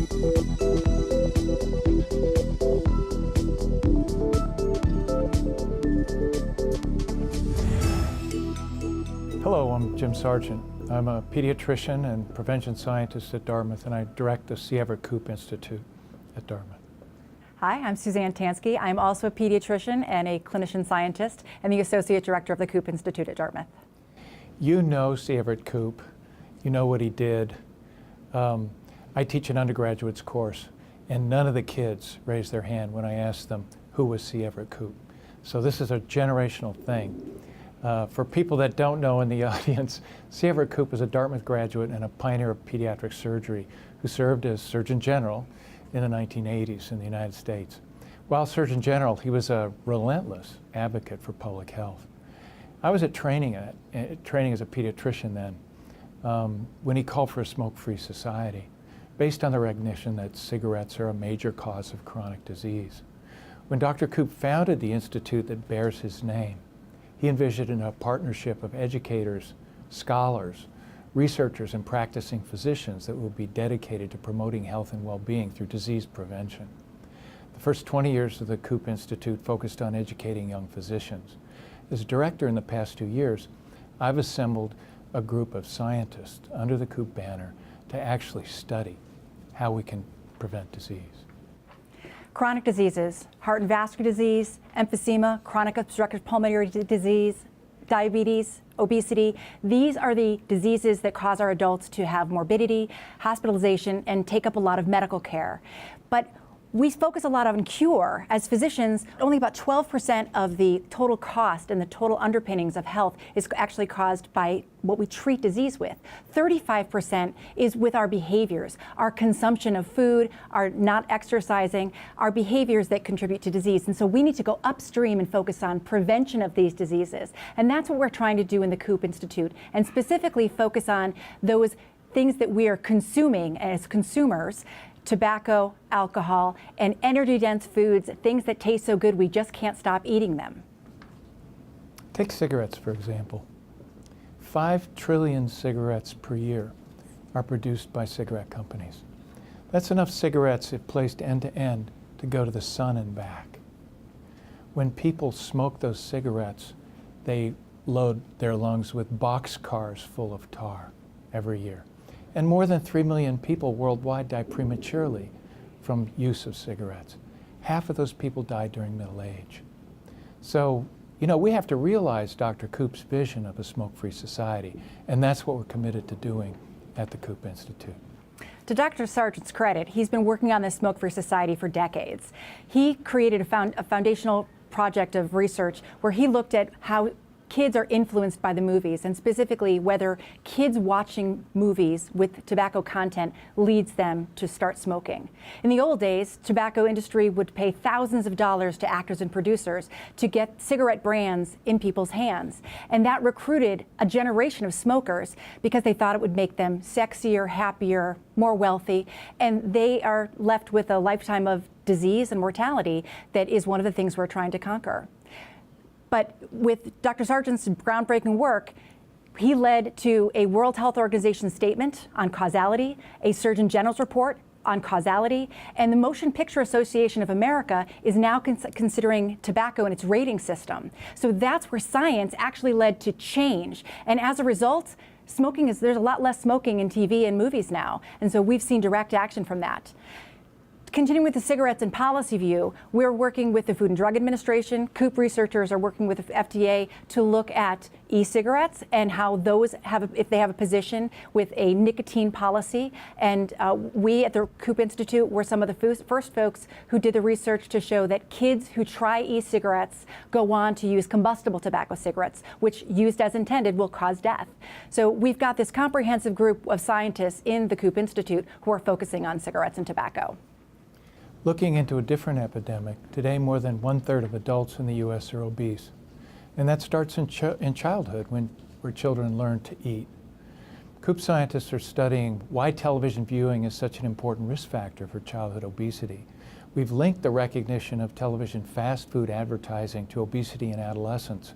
Hello, I'm Jim Sargent. I'm a pediatrician and prevention scientist at Dartmouth, and I direct the C.Everett Koop Institute at Dartmouth. Hi, I'm Sue Tanski. I'm also a pediatrician and a clinician scientist and the associate director of the Koop Institute at Dartmouth. You know C.Everett Koop. You know what he did. I teach an undergraduate's course, and none of the kids raised their hand when I asked them who was C.Everett Koop. So this is a generational thing. For people that don't know in the audience, C.Everett Koop is a Dartmouth graduate and a pioneer of pediatric surgery who served as Surgeon General in the 1980s in the United States. While Surgeon General, he was a relentless advocate for public health. I was at training as a pediatrician then, when he called for a smoke-free society, based on the recognition that cigarettes are a major cause of chronic disease. When Dr. Koop founded the institute that bears his name, he envisioned a partnership of educators, scholars, researchers, and practicing physicians that would be dedicated to promoting health and well-being through disease prevention. The first 20 years of the Koop Institute focused on educating young physicians. As director in the past 2 years, I've assembled a group of scientists under the Koop banner to actually study how we can prevent disease. Chronic diseases, heart and vascular disease, emphysema, chronic obstructive pulmonary disease, diabetes, obesity. These are the diseases that cause our adults to have morbidity, hospitalization, and take up a lot of medical care. But we focus a lot on cure. As physicians, only about 12% of the total cost and the total underpinnings of health is actually caused by what we treat disease with. 35% is with our behaviors, our consumption of food, our not exercising, our behaviors that contribute to disease. And so we need to go upstream and focus on prevention of these diseases. And that's what we're trying to do in the Koop Institute, and specifically focus on those things that we are consuming as consumers: tobacco, alcohol, and energy-dense foods, things that taste so good we just can't stop eating them. Take cigarettes, for example. 5 trillion cigarettes per year are produced by cigarette companies. That's enough cigarettes, if placed end to end, to go to the sun and back. When people smoke those cigarettes, they load their lungs with boxcars full of tar every year. And more than 3 million people worldwide die prematurely from use of cigarettes. Half of those people die during middle age. So, you know, we have to realize Dr. Koop's vision of a smoke-free society, and that's what we're committed to doing at the Koop Institute. To Dr. Sargent's credit, he's been working on this smoke-free society for decades. He created a foundational project of research where he looked at how kids are influenced by the movies, and specifically whether kids watching movies with tobacco content leads them to start smoking. In the old days, tobacco industry would pay thousands of dollars to actors and producers to get cigarette brands in people's hands. And that recruited a generation of smokers because they thought it would make them sexier, happier, more wealthy, and they are left with a lifetime of disease and mortality that is one of the things we're trying to conquer. But with Dr. Sargent's groundbreaking work, he led to a World Health Organization statement on causality, a Surgeon General's report on causality, and the Motion Picture Association of America is now considering tobacco in its rating system. So that's where science actually led to change. And as a result, there's a lot less smoking in TV and movies now. And so we've seen direct action from that. Continuing with the cigarettes and policy view, we're working with the Food and Drug Administration. Koop researchers are working with the FDA to look at e-cigarettes and how those if they have a position with a nicotine policy. And we at the Koop Institute were some of the first folks who did the research to show that kids who try e-cigarettes go on to use combustible tobacco cigarettes, which used as intended will cause death. So we've got this comprehensive group of scientists in the Koop Institute who are focusing on cigarettes and tobacco. Looking into a different epidemic, today more than 1/3 of adults in the U.S. are obese. And that starts in childhood where children learn to eat. Koop scientists are studying why television viewing is such an important risk factor for childhood obesity. We've linked the recognition of television fast food advertising to obesity in adolescents.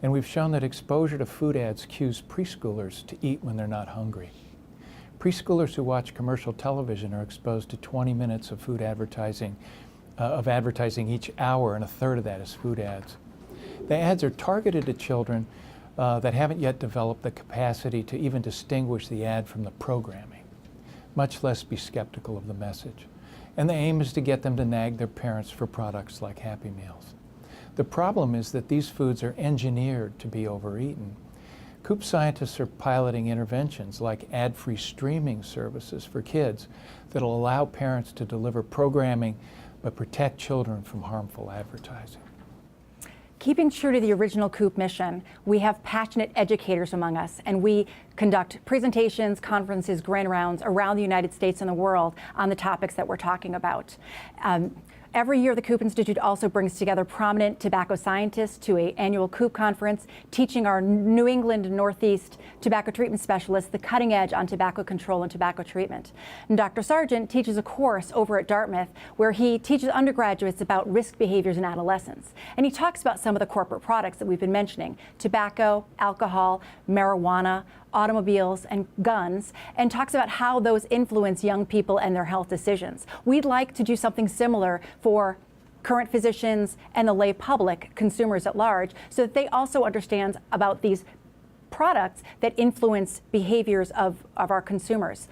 And we've shown that exposure to food ads cues preschoolers to eat when they're not hungry. Preschoolers who watch commercial television are exposed to 20 minutes of food advertising, each hour, and a third of that is food ads. The ads are targeted at children that haven't yet developed the capacity to even distinguish the ad from the programming, much less be skeptical of the message. And the aim is to get them to nag their parents for products like Happy Meals. The problem is that these foods are engineered to be overeaten. Koop scientists are piloting interventions like ad-free streaming services for kids that will allow parents to deliver programming but protect children from harmful advertising. Keeping true to the original Koop mission, we have passionate educators among us, and we conduct presentations, conferences, grand rounds around the United States and the world on the topics that we're talking about. Every year, the Koop Institute also brings together prominent tobacco scientists to an annual Koop conference, teaching our New England and Northeast tobacco treatment specialists the cutting edge on tobacco control and tobacco treatment. And Dr. Sargent teaches a course over at Dartmouth where he teaches undergraduates about risk behaviors in adolescence. And he talks about some of the corporate products that we've been mentioning: tobacco, alcohol, marijuana, automobiles, and guns, and talks about how those influence young people and their health decisions. We'd like to do something similar for current physicians and the lay public, consumers at large, so that they also understand about these products that influence behaviors of our consumers.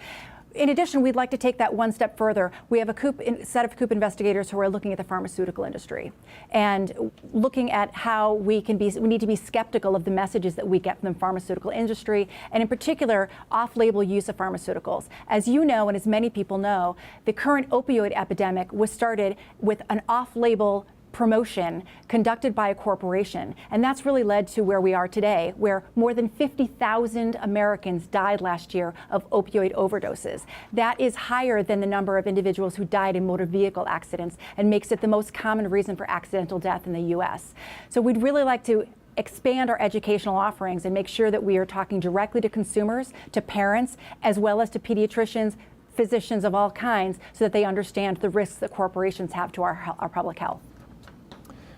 In addition, we'd like to take that one step further. We have a set of Koop investigators who are looking at the pharmaceutical industry and looking at how we need to be skeptical of the messages that we get from the pharmaceutical industry, and in particular, off-label use of pharmaceuticals. As you know, and as many people know, the current opioid epidemic was started with an off-label promotion conducted by a corporation. And that's really led to where we are today, where more than 50,000 Americans died last year of opioid overdoses. That is higher than the number of individuals who died in motor vehicle accidents and makes it the most common reason for accidental death in the U.S. So we'd really like to expand our educational offerings and make sure that we are talking directly to consumers, to parents, as well as to pediatricians, physicians of all kinds, so that they understand the risks that corporations have to our public health.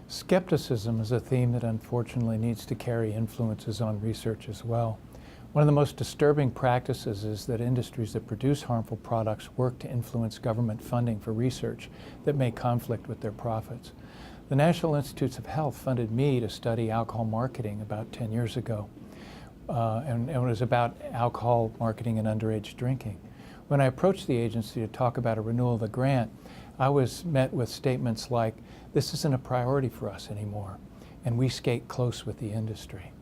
Skepticism is a theme that unfortunately needs to carry influences on research as well. One of the most disturbing practices is that industries that produce harmful products work to influence government funding for research that may conflict with their profits. The National Institutes of Health funded me to study alcohol marketing about 10 years ago, and it was about alcohol marketing and underage drinking. When I approached the agency to talk about a renewal of the grant, I was met with statements like, "This isn't a priority for us anymore," and we skate close with the industry.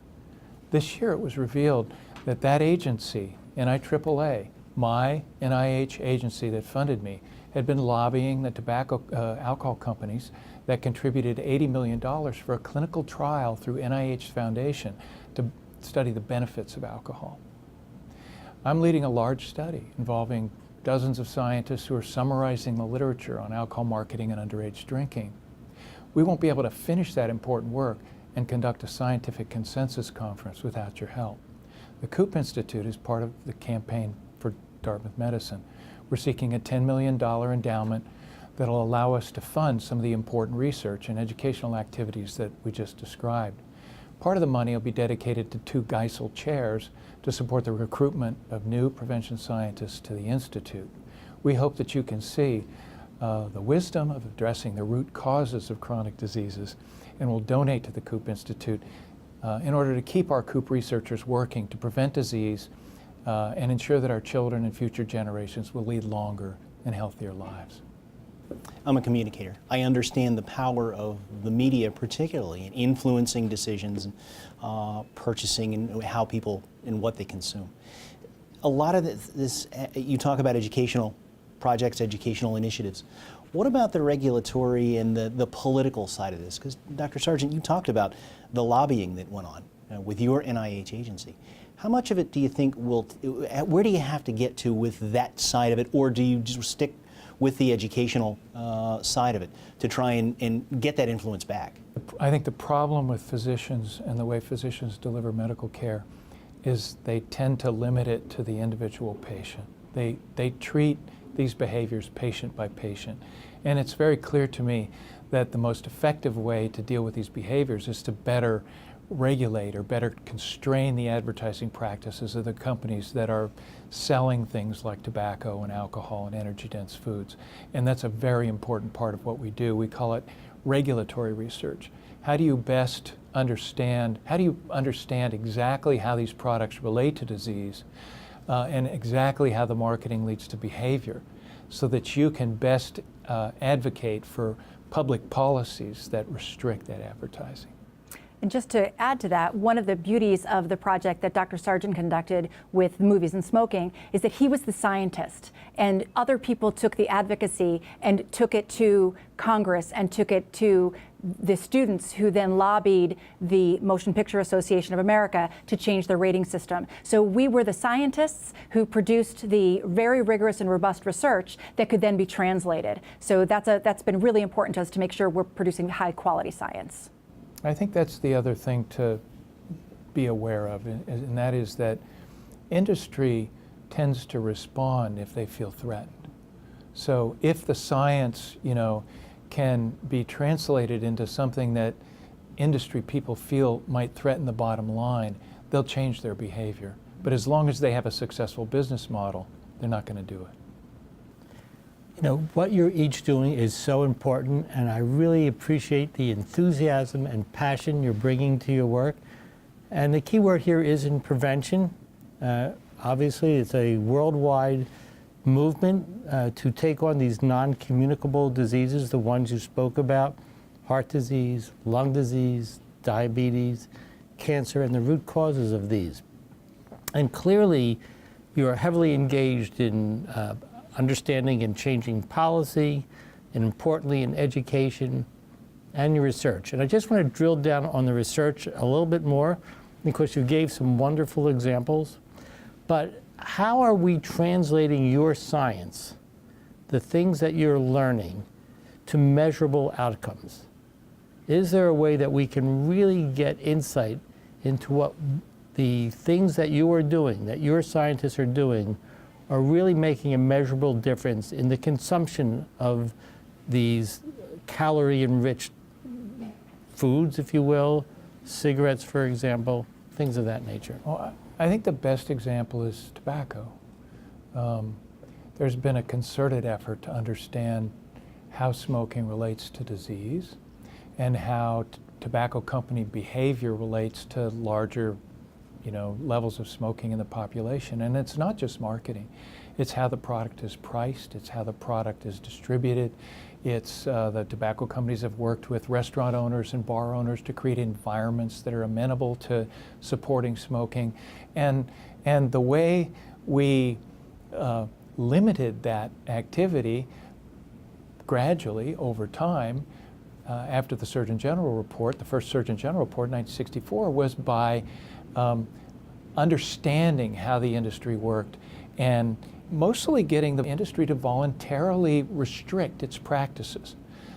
This year it was revealed that that agency, NIAAA, my NIH agency that funded me, had been lobbying the alcohol companies that contributed $80 million for a clinical trial through NIH Foundation to study the benefits of alcohol. I'm leading a large study involving dozens of scientists who are summarizing the literature on alcohol marketing and underage drinking. We won't be able to finish that important work and conduct a scientific consensus conference without your help. The Koop Institute is part of the campaign for Dartmouth Medicine. We're seeking a $10 million endowment that will allow us to fund some of the important research and educational activities that we just described. Part of the money will be dedicated to 2 Geisel chairs to support the recruitment of new prevention scientists to the Institute. We hope that you can see the wisdom of addressing the root causes of chronic diseases and will donate to the Koop Institute in order to keep our Koop researchers working to prevent disease and ensure that our children and future generations will lead longer and healthier lives. I'm a communicator. I understand the power of the media, particularly in influencing decisions, purchasing, and how people and what they consume. A lot of this, you talk about educational projects, educational initiatives. What about the regulatory and the political side of this? Because Dr. Sargent, you talked about the lobbying that went on with your NIH agency. How much of it do you think where do you have to get to with that side of it, or do you just stick with the educational side of it to try and get that influence back? I think the problem with physicians and the way physicians deliver medical care is they tend to limit it to the individual patient. They treat these behaviors patient by patient. And it's very clear to me that the most effective way to deal with these behaviors is to better regulate or better constrain the advertising practices of the companies that are selling things like tobacco and alcohol and energy-dense foods. And that's a very important part of what we do. We call it regulatory research. How do you best understand, exactly how these products relate to disease and exactly how the marketing leads to behavior, so that you can best advocate for public policies that restrict that advertising. And just to add to that, one of the beauties of the project that Dr. Sargent conducted with movies and smoking is that he was the scientist, and other people took the advocacy and took it to Congress and took it to the students, who then lobbied the Motion Picture Association of America to change their rating system. So we were the scientists who produced the very rigorous and robust research that could then be translated. So that's been really important to us, to make sure we're producing high quality science. I think that's the other thing to be aware of, and that is that industry tends to respond if they feel threatened. So if the science, can be translated into something that industry people feel might threaten the bottom line, they'll change their behavior. But as long as they have a successful business model, they're not going to do it. What you're each doing is so important, and I really appreciate the enthusiasm and passion you're bringing to your work. And the key word here is in prevention. Obviously, it's a worldwide movement to take on these non-communicable diseases, the ones you spoke about: heart disease, lung disease, diabetes, cancer, and the root causes of these. And clearly, you're heavily engaged in understanding and changing policy, and importantly in education and your research. And I just want to drill down on the research a little bit more, because you gave some wonderful examples. But how are we translating your science, the things that you're learning, to measurable outcomes? Is there a way that we can really get insight into what the things that you are doing, that your scientists are doing, are really making a measurable difference in the consumption of these calorie-enriched foods, if you will, cigarettes, for example, things of that nature? Well, I think the best example is tobacco. There's been a concerted effort to understand how smoking relates to disease and how tobacco company behavior relates to larger levels of smoking in the population. And it's not just marketing. It's how the product is priced. It's how the product is distributed. It's the tobacco companies have worked with restaurant owners and bar owners to create environments that are amenable to supporting smoking. And the way we limited that activity gradually over time after the Surgeon General report, the first Surgeon General report in 1964, was by understanding how the industry worked and mostly getting the industry to voluntarily restrict its practices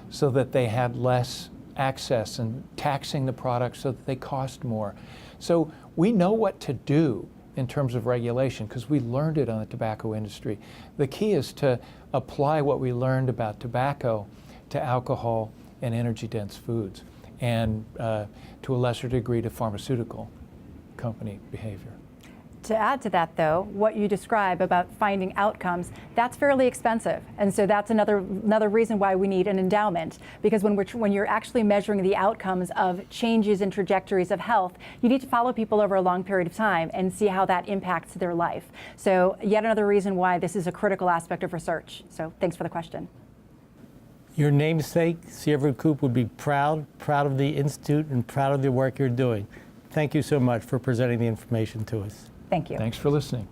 so that they had less access, and taxing the products so that they cost more. So we know what to do in terms of regulation because we learned it on the tobacco industry. The key is to apply what we learned about tobacco to alcohol and energy-dense foods, and to a lesser degree to pharmaceutical company behavior. To add to that, though, what you describe about finding outcomes, that's fairly expensive. And so that's another reason why we need an endowment, because when you're actually measuring the outcomes of changes in trajectories of health, you need to follow people over a long period of time and see how that impacts their life. So yet another reason why this is a critical aspect of research. So thanks for the question. Your namesake, C.Everett Koop, would be proud of the Institute and proud of the work you're doing. Thank you so much for presenting the information to us. Thank you. Thanks for listening.